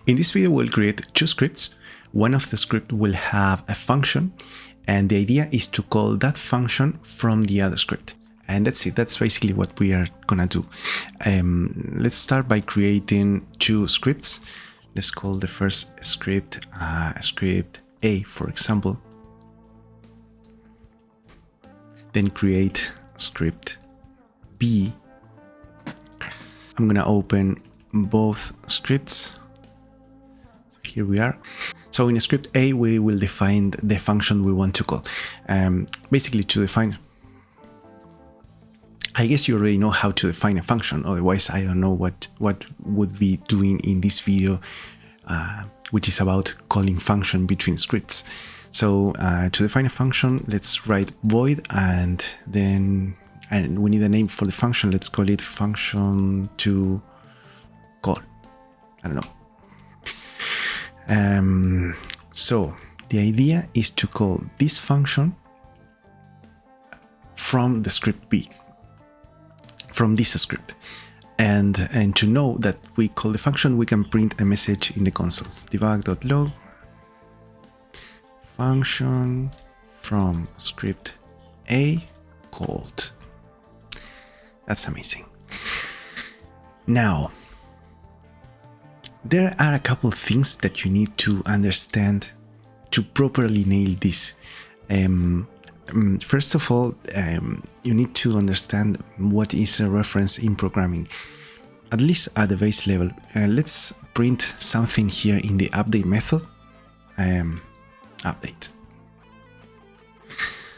In this video, we'll create two scripts. One of the script will have a function, and the idea is to call that function from the other script. And that's it. That's basically what we are gonna do. Let's start by creating two scripts. Let's call the first script script A, for example. Then create script B. I'm gonna open both scripts. Here we are. So in script A, we will define the function we want to call. Basically, to define, I guess you already know how to define a function. Otherwise, I don't know what would be doing in this video, which is about calling function between scripts. So to define a function, let's write void, and we need a name for the function. Let's call it function to call. I don't know. So the idea is to call this function from the script B, from this script, and to know that we call the function, we can print a message in the console: debug.log function from script A called. That's amazing. Now, there are a couple things that you need to understand to properly nail this. First of all, you need to understand what is a reference in programming, at least at the base level. Let's print something here in the update method. Update.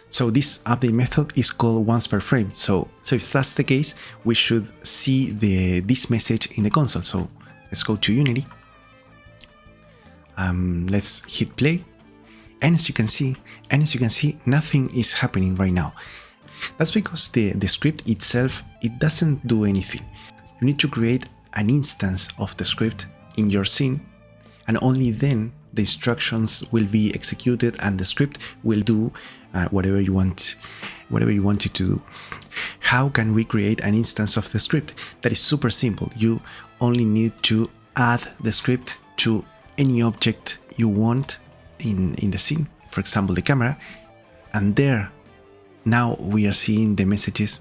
So this update method is called once per frame. So if that's the case, we should see this message in the console. So let's go to Unity. Let's hit play. And as you can see, nothing is happening right now. That's because the script itself, it doesn't do anything. You need to create an instance of the script in your scene, and only then the instructions will be executed and the script will do whatever you want it to do. How can we create an instance of the script? That is super simple. You only need to add the script to any object you want in the scene, for example the camera, and there now we are seeing the messages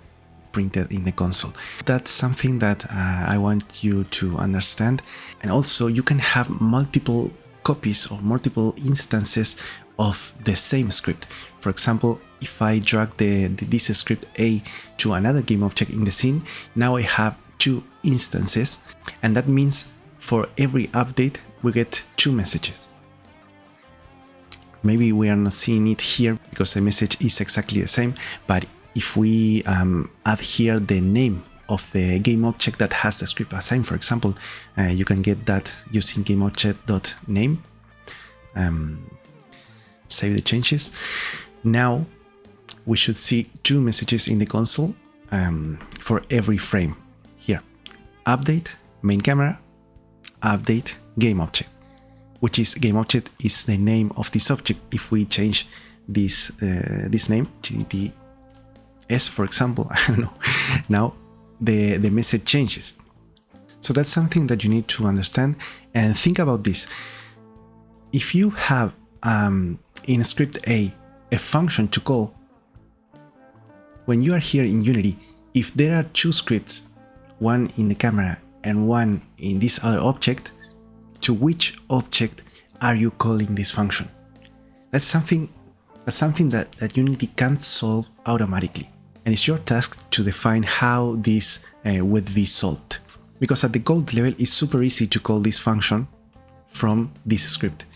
printed in the console. That's something that I want you to understand. And also, you can have multiple copies or multiple instances of the same script. For example, if I drag this script A to another game object in the scene, now I have two instances, and that means for every update we get two messages. Maybe we are not seeing it here because the message is exactly the same, but if we add here the name of the game object that has the script assigned, for example, you can get that using gameObject.name. Save the changes. Now we should see two messages in the console for every frame. Here, update main camera, update game object, which is game object is the name of this object. If we change this name, GDS, for example, I don't know, now the message changes. So that's something that you need to understand. And think about this. If you have in script A a function to call, when you are here in Unity, if there are two scripts, one in the camera and one in this other object, to which object are you calling this function? That's something that Unity can't solve automatically. And it's your task to define how this would be solved. Because at the code level, it's super easy to call this function from this script.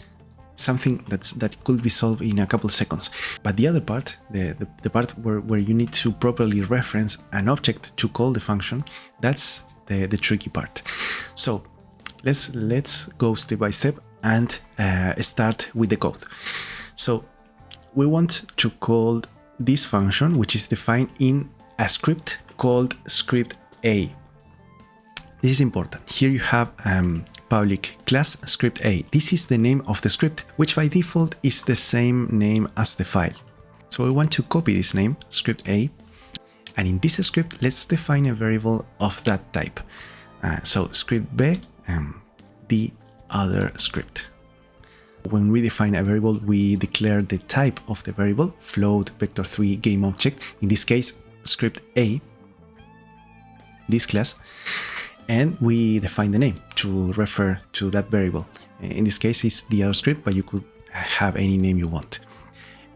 Something that could be solved in a couple seconds. But the other part, the part where you need to properly reference an object to call the function, that's the tricky part. So let's go step by step and start with the code. So we want to call this function, which is defined in a script called script A. This is important. Here you have public class script A. This is the name of the script, which by default is the same name as the file. So we want to copy this name, script A, and in this script, let's define a variable of that type. So script B, the other script. When we define a variable, we declare the type of the variable, float vector3 game object, in this case script A, this class, and we define the name to refer to that variable. In this case it's the other script, but you could have any name you want.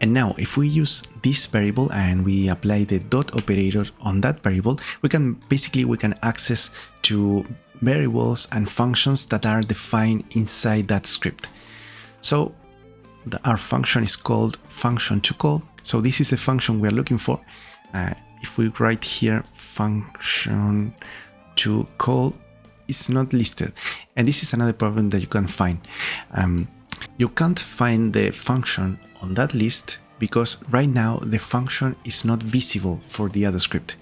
And now if we use this variable and we apply the dot operator on that variable, we can access to variables and functions that are defined inside that script. So our function is called function to call. So this is a function we are looking for. If we write here function to call, it's not listed. And this is another problem that you can find. You can't find the function on that list because right now the function is not visible for the other script.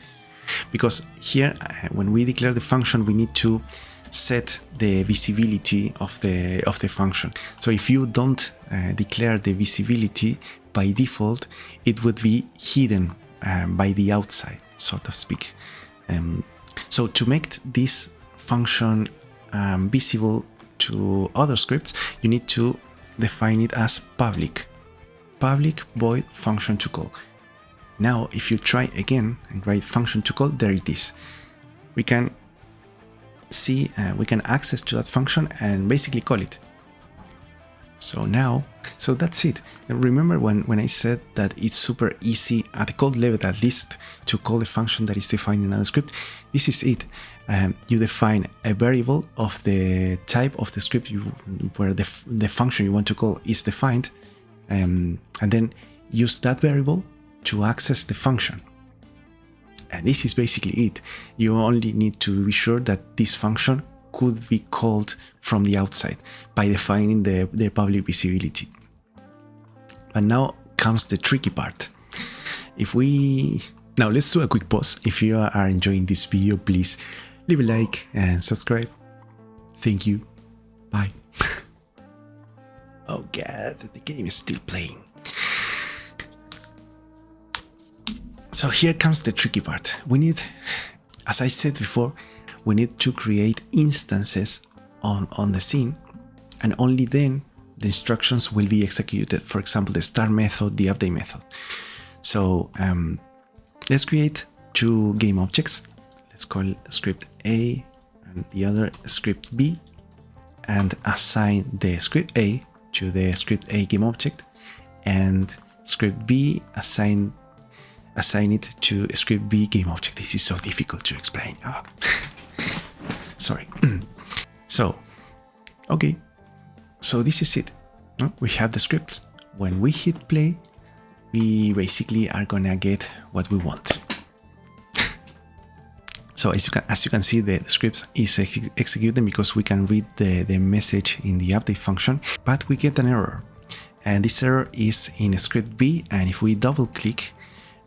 Because here, when we declare the function, we need to set the visibility of the function. So if you don't declare the visibility, by default, it would be hidden by the outside, so to speak. So to make this function visible to other scripts, you need to define it as public void function to call. Now, if you try again and write function to call, there it is. We can see, we can access to that function and basically call it. So that's it. And remember when I said that it's super easy at the code level at least to call the function that is defined in another script? This is it. You define a variable of the type of the script where the function you want to call is defined, and then use that variable to access the function. And this is basically it. You only need to be sure that this function could be called from the outside by defining the public visibility. But now comes the tricky part. Now let's do a quick pause. If you are enjoying this video, please leave a like and subscribe. Thank you. Bye. Oh god, the game is still playing. So here comes the tricky part. We need, as I said before, we need to create instances on the scene, and only then the instructions will be executed. For example, the start method, the update method. So let's create two game objects. Let's call script A and the other script B, and assign the script A to the script A game object, and script B assign it to script B game object. This is so difficult to explain. Oh. Sorry. So, okay. So this is it. We have the scripts. When we hit play, we basically are gonna get what we want. So as you can see, the scripts is executed because we can read the message in the update function, but we get an error. And this error is in script B, and if we double click,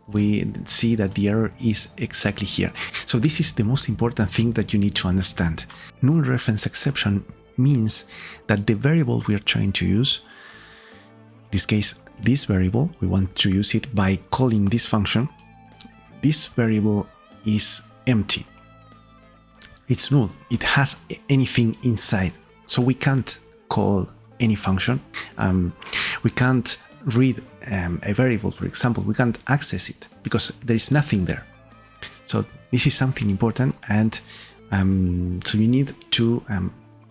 we see that the error is exactly here. So this is the most important thing that you need to understand. Null reference exception means that the variable we are trying to use, in this case, this variable, we want to use it by calling this function. This variable is empty. It's null. It has anything inside. So we can't call any function. We can't read a variable, for example. We can't access it because there is nothing there. So this is something important, and so you need to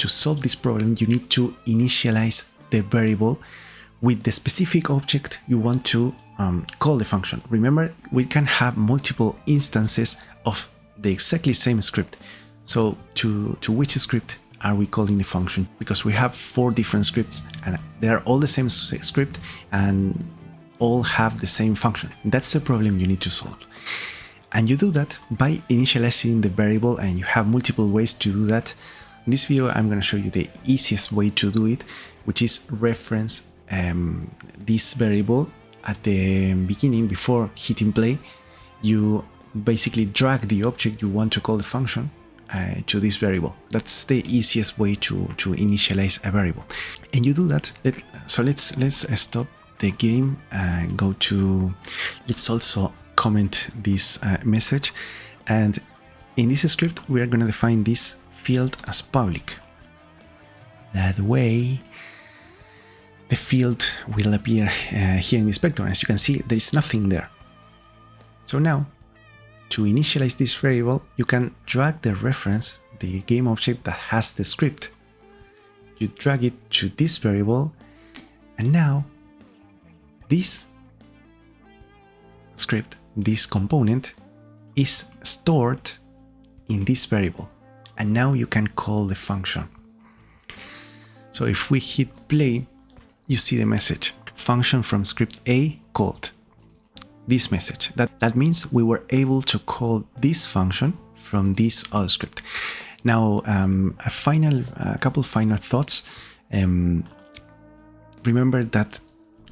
solve this problem, you need to initialize the variable with the specific object you want to call the function. Remember, we can have multiple instances of the exactly same script. So to which script are we calling the function? Because we have 4 different scripts and they are all the same script and all have the same function. That's the problem you need to solve. And you do that by initializing the variable, and you have multiple ways to do that. In this video, I'm going to show you the easiest way to do it, which is reference this variable at the beginning. Before hitting play, you basically drag the object you want to call the function to this variable. That's the easiest way to initialize a variable. And you do that. Let's stop the game and go to, let's also comment this message, and in this script we are going to define this field as public. That way, the field will appear here in the inspector. As you can see, there is nothing there. So now, to initialize this variable, you can drag the reference, the game object that has the script. You drag it to this variable, and now this script, this component, is stored in this variable. And now you can call the function. So if we hit play, you see the message, function from script A called. This message. That means we were able to call this function from this other script. Now, a couple final thoughts. Remember that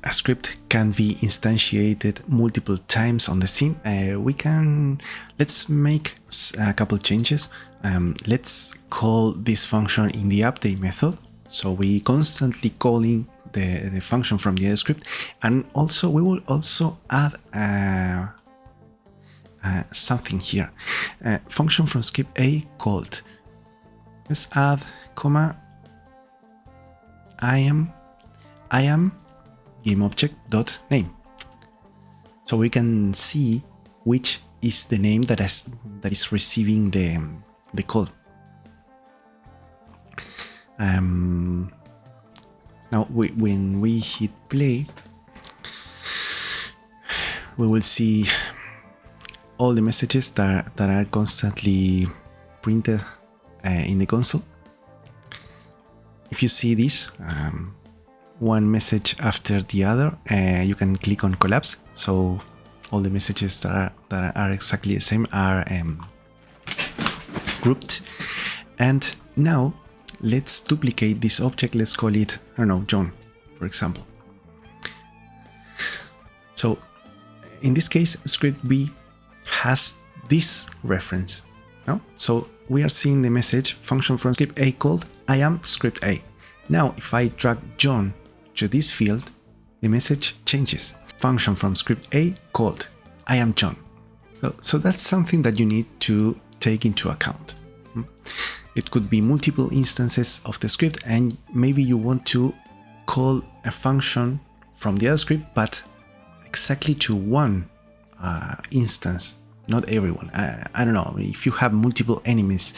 a script can be instantiated multiple times on the scene. Let's make a couple changes. Let's call this function in the update method. So we constantly calling the function from the other script, and also we will also add something here. Function from script A called. Let's add comma I am game object dot name, so we can see which is the name that is receiving the call. Now, when we hit play, we will see all the messages that are constantly printed in the console. If you see this, one message after the other, you can click on collapse. So all the messages that are exactly the same are grouped. And now, let's duplicate this object. Let's call it, I don't know, John, for example. So in this case, script B has this reference. No? So we are seeing the message, function from script A called I am script A. Now, if I drag John to this field, the message changes. Function from script A called I am John. So that's something that you need to take into account. It could be multiple instances of the script, and maybe you want to call a function from the other script, but exactly to one instance, not everyone. I don't know, if you have multiple enemies,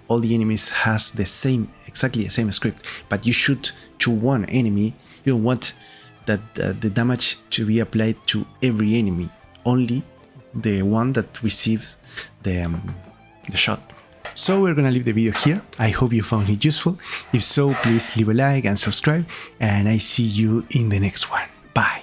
all the enemies has exactly the same script, but you shoot to one enemy, you don't want that the damage to be applied to every enemy, only the one that receives the shot. So we're gonna leave the video here. I hope you found it useful. If so, please leave a like and subscribe, and I see you in the next one. Bye.